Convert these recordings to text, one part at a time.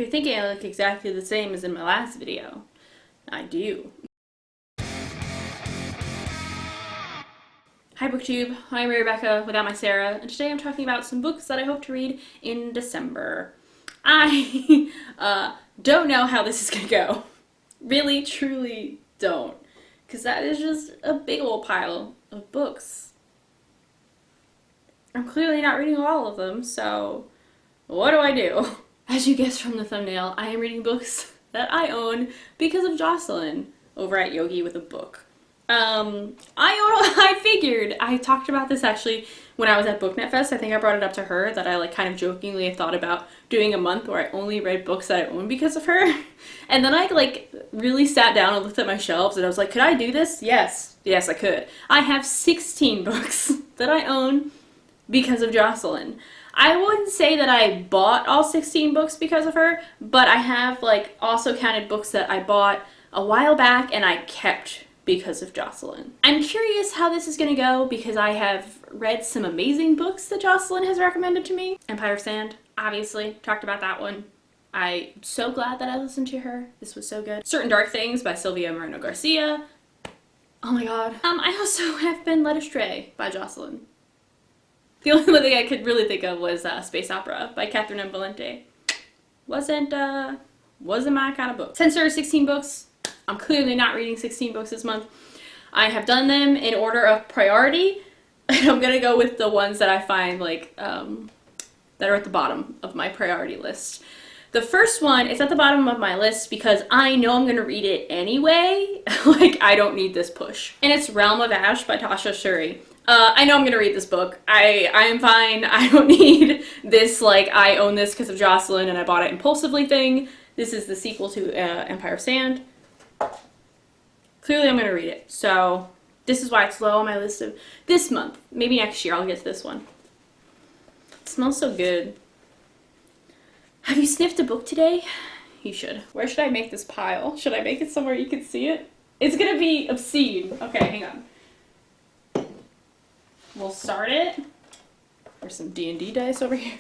you're thinking I look exactly the same as in my last video, I do. Hi BookTube, I'm Rebecca without my Sarah, and today I'm talking about some books that I hope to read in December. I don't know how this is gonna go. Really, truly don't. Because that is just a big old pile of books. I'm clearly not reading all of them, so what do I do? As you guessed from the thumbnail, I am reading books that I own because of Jocelyn over at Yogi with a Book. I figured, I talked about this actually when I was at BookNet Fest. I think I brought it up to her that I like kind of jokingly thought about doing a month where I only read books that I own because of her. And then I like really sat down and looked at my shelves and I was like, could I do this? Yes, I could. I have 16 books that I own because of Jocelyn. I wouldn't say that I bought all 16 books because of her, but I have like also counted books that I bought a while back and I kept because of Jocelyn. I'm curious how this is gonna go because I have read some amazing books that Jocelyn has recommended to me. Empire of Sand, obviously, talked about that one. I'm so glad that I listened to her. This was so good. Certain Dark Things by Silvia Moreno-Garcia. Oh my god. I also have been led astray by Jocelyn. The only one thing I could really think of was Space Opera by Catherine M. Valente. Wasn't my kind of book. Since there are 16 books, I'm clearly not reading 16 books this month. I have done them in order of priority, and I'm gonna go with the ones that I find like that are at the bottom of my priority list. The first one is at the bottom of my list because I know I'm gonna read it anyway. Like, I don't need this push. And it's Realm of Ash by Tasha Suri. I know I'm gonna read this book. I am fine. I don't need this, like, I own this because of Jocelyn and I bought it impulsively thing. This is the sequel to Empire of Sand. Clearly I'm gonna read it. So this is why it's low on my list of this month. Maybe next year I'll get to this one. It smells so good. Have you sniffed a book today? You should. Where should I make this pile? Should I make it somewhere you can see it? It's gonna be obscene. Okay, hang on. We'll start it. There's some D&D dice over here.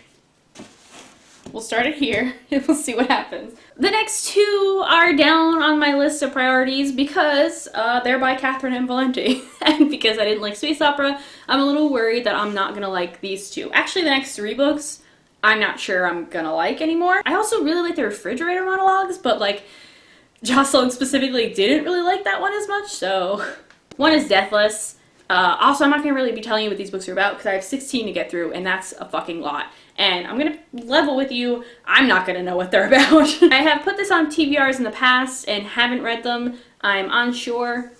We'll start it here and we'll see what happens. The next two are down on my list of priorities because they're by Catherine M. Valente. And because I didn't like Space Opera, I'm a little worried that I'm not gonna like these two. Actually, the next three books, I'm not sure I'm gonna like anymore. I also really like the refrigerator monologues, but like Jocelyn specifically didn't really like that one as much, so. One is Deathless. Also, I'm not gonna really be telling you what these books are about because I have 16 to get through and that's a fucking lot. And I'm gonna level with you, I'm not gonna know what they're about. I have put this on TBRs in the past and haven't read them. I'm unsure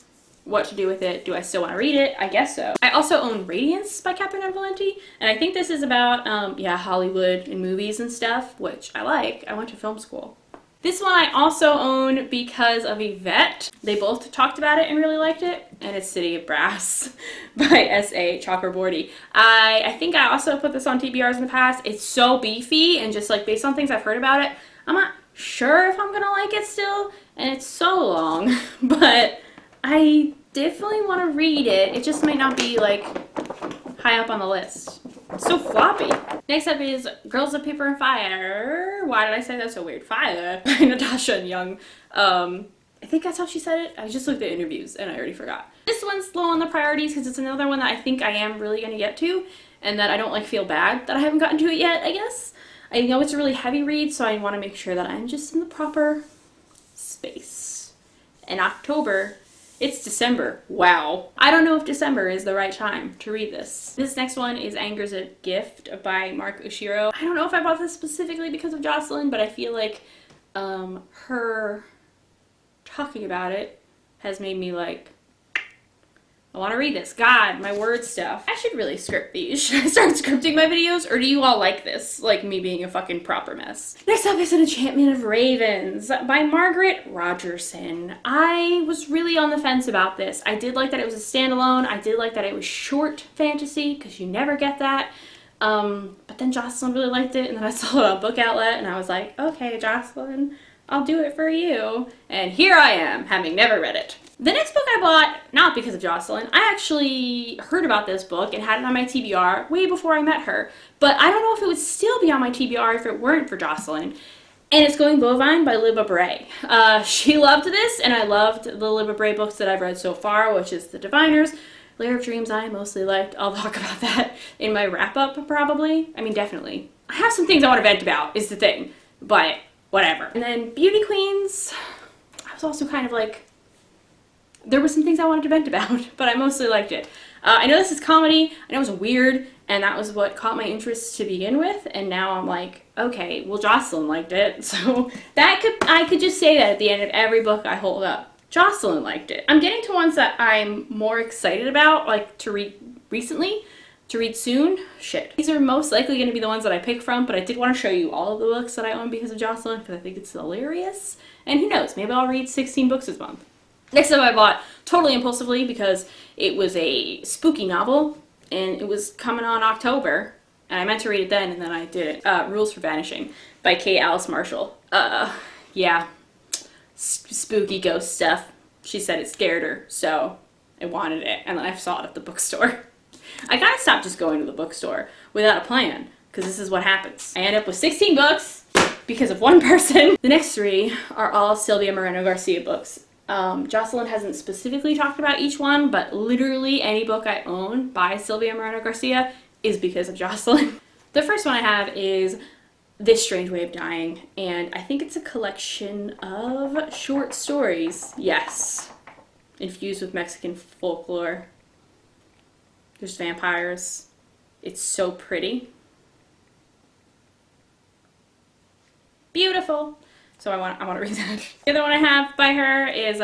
what to do with it. Do I still want to read it? I guess so. I also own Radiance by Catherine M. Valente, and I think this is about, yeah, Hollywood and movies and stuff, which I like. I went to film school. This one I also own because of Yvette. They both talked about it and really liked it, and it's City of Brass by S.A. Chakraborty. I think I also put this on TBRs in the past. It's so beefy, and just like based on things I've heard about it, I'm not sure if I'm gonna like it still, and it's so long, but I definitely want to read it. It just might not be like high up on the list. It's so floppy. Next up is Girls of Paper and Fire. Why did I say that so weird? Fire by Natasha and Young. I think that's how she said it. I just looked at interviews and I already forgot. This one's low on the priorities because it's another one that I think I am really going to get to and that I don't like feel bad that I haven't gotten to it yet, I guess. I know it's a really heavy read, so I want to make sure that I'm just in the proper space. In October, it's December. Wow. I don't know if December is the right time to read this. This next one is Anger's a Gift by Oshiro. I don't know if I bought this specifically because of Jocelyn, but I feel like her talking about it has made me like, I want to read this. God, my word stuff. I should really script these. Should I start scripting my videos, or do you all like this? Like me being a fucking proper mess. Next up is An Enchantment of Ravens by Margaret Rojerson. I was really on the fence about this. I did like that it was a standalone. I did like that it was short fantasy, because you never get that. But then Jocelyn really liked it, and then I saw it on Book Outlet, and I was like, okay, Jocelyn, I'll do it for you. And here I am, having never read it. The next book I bought, not because of Jocelyn, I actually heard about this book and had it on my TBR way before I met her, but I don't know if it would still be on my TBR if it weren't for Jocelyn. And it's going Bovine by Libba Bray. She loved this, and I loved the Libba Bray books that I've read so far, which is The Diviners. Lair of Dreams I mostly liked. I'll talk about that in my wrap-up, probably. I mean, definitely. I have some things I want to vent about, is the thing. But, whatever. And then Beauty Queens, I was also kind of like, there were some things I wanted to vent about, but I mostly liked it. I know this is comedy, I know it's weird, and that was what caught my interest to begin with, and now I'm like, okay, well, Jocelyn liked it, so I could just say that at the end of every book I hold up. Jocelyn liked it. I'm getting to ones that I'm more excited about, like to read recently, to read soon. Shit. These are most likely going to be the ones that I pick from, but I did want to show you all of the books that I own because of Jocelyn, because I think it's hilarious, and who knows, maybe I'll read 16 books this month. Next up I bought totally impulsively because it was a spooky novel and it was coming on October and I meant to read it then and then I didn't. Rules for Vanishing by Kate Alice Marshall. Yeah, spooky ghost stuff. She said it scared her, so I wanted it and then I saw it at the bookstore. I gotta stop just going to the bookstore without a plan because this is what happens. I end up with 16 books because of one person. The next 3 are all Silvia Moreno-Garcia books. Jocelyn hasn't specifically talked about each one, but literally any book I own by Silvia Moreno-Garcia is because of Jocelyn. The first one I have is This Strange Way of Dying, and I think it's a collection of short stories, yes, infused with Mexican folklore. There's vampires. It's so pretty. Beautiful. So I want to read that. The other one I have by her is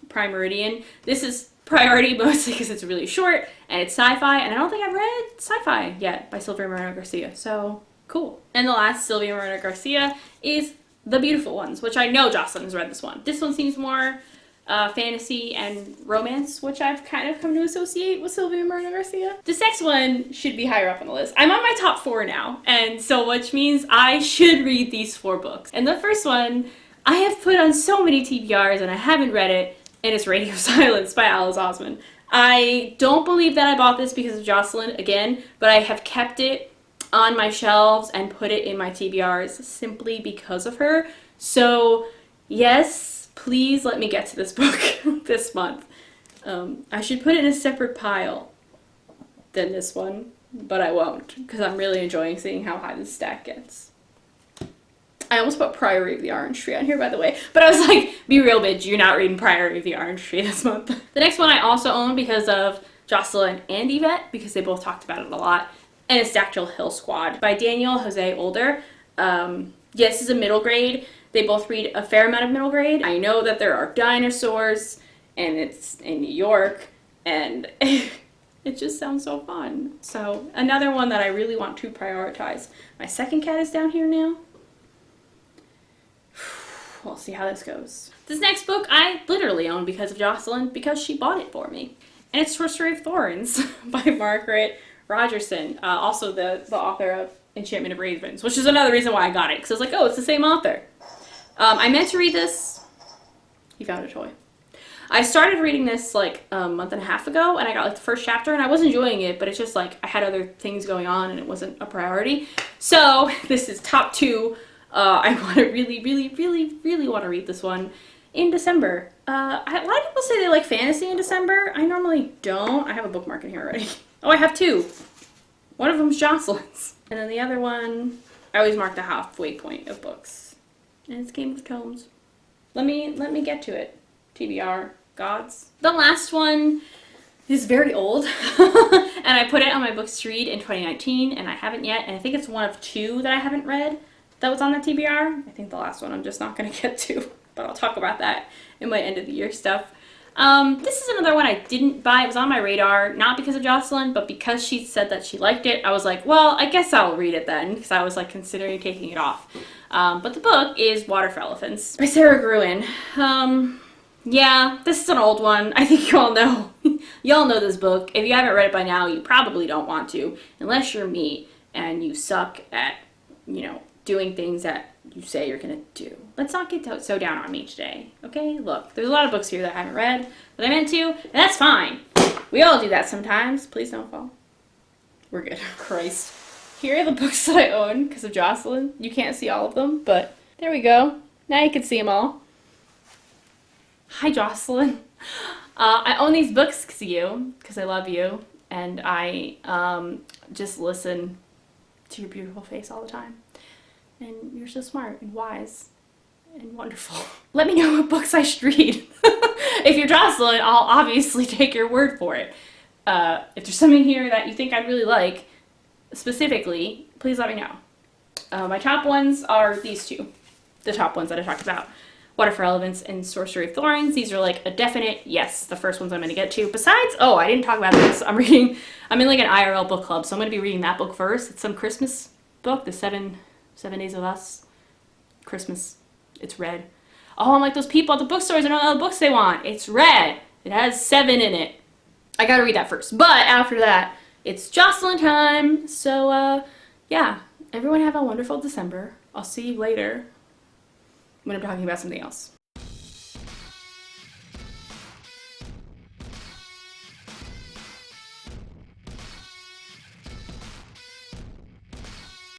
Prime Meridian. This is priority mostly because it's really short and it's sci-fi, and I don't think I've read sci-fi yet by Silvia Moreno-Garcia, so cool. And the last Silvia Moreno-Garcia is The Beautiful Ones, which I know Jocelyn has read this one. This one seems more fantasy and romance, which I've kind of come to associate with Silvia Moreno-Garcia. This next one should be higher up on the list. I'm on my top 4 now, and so which means I should read these 4 books. And the first one I have put on so many TBRs and I haven't read it, and it's Radio Silence by Alice Oseman. I don't believe that I bought this because of Jocelyn again, but I have kept it on my shelves and put it in my TBRs simply because of her. So yes, please let me get to this book this month. I should put it in a separate pile than this one, but I won't because I'm really enjoying seeing how high this stack gets. I almost put Priory of the Orange Tree on here, by the way, but I was like, be real, bitch, you're not reading Priory of the Orange Tree this month. The next one I also own because of Jocelyn and Yvette, because they both talked about it a lot, and it's Dactyl Hill Squad by Daniel Jose Older. Yes, this is a middle grade. They both read a fair amount of middle grade. I know that there are dinosaurs, and it's in New York, and it just sounds so fun. So another one that I really want to prioritize. My second cat is down here now. We'll see how this goes. This next book I literally own because of Jocelyn, because she bought it for me. And it's Sorcery of Thorns by Margaret Rojerson, also the author of Enchantment of Ravens, which is another reason why I got it, because I was like, oh, it's the same author. I meant to read this. He found a toy. I started reading this like a month and a half ago, and I got like the first chapter, and I was enjoying it, but it's just like I had other things going on, and it wasn't a priority. So this is top 2. I want to really want to read this one in December. A lot of people say they like fantasy in December. I normally don't. I have a bookmark in here already. Oh, I have 2. One of them's Jocelyn's. And then the other one, I always mark the halfway point of books. And it's Game of Thrones. Let me get to it. TBR, gods. The last one is very old. And I put it on my books to read in 2019, and I haven't yet. And I think it's one of 2 that I haven't read that was on the TBR. I think the last one I'm just not going to get to. But I'll talk about that in my end of the year stuff. This is another one I didn't buy. It was on my radar, not because of Jocelyn, but because she said that she liked it. I was like, well, I guess I'll read it then, because I was like considering taking it off. But the book is Water for Elephants by Sarah Gruen. Yeah, this is an old one. I think you all know. Y'all know this book. If you haven't read it by now, you probably don't want to, unless you're me and you suck at, you know, doing things that you say you're gonna do. Let's not get so down on me today, okay? Look, there's a lot of books here that I haven't read that I meant to, and that's fine. We all do that sometimes. Please don't fall. We're good. Christ. Here are the books that I own because of Jocelyn. You can't see all of them, but There we go. Now you can see them all. Hi, Jocelyn. I own these books because I love you, and I just listen to your beautiful face all the time. And you're so smart and wise and wonderful. Let me know what books I should read. If you're Jocelyn, I'll obviously take your word for it. If there's something here that you think I'd really like, specifically, please let me know. My top ones are these two. The top ones that I talked about. Water for Relevance and Sorcery of Thorns. These are like a definite yes, the first ones I'm going to get to. Besides, oh, I didn't talk about this. I'm in like an IRL book club, so I'm going to be reading that book first. It's some Christmas book, the Seven Days of Us. Christmas. It's red. Oh, I'm like those people at the bookstores, I don't know all the books they want. It's red. It has 7 in it. I gotta read that first. But after that, it's Jocelyn time. So, yeah. Everyone have a wonderful December. I'll see you later when I'm talking about something else.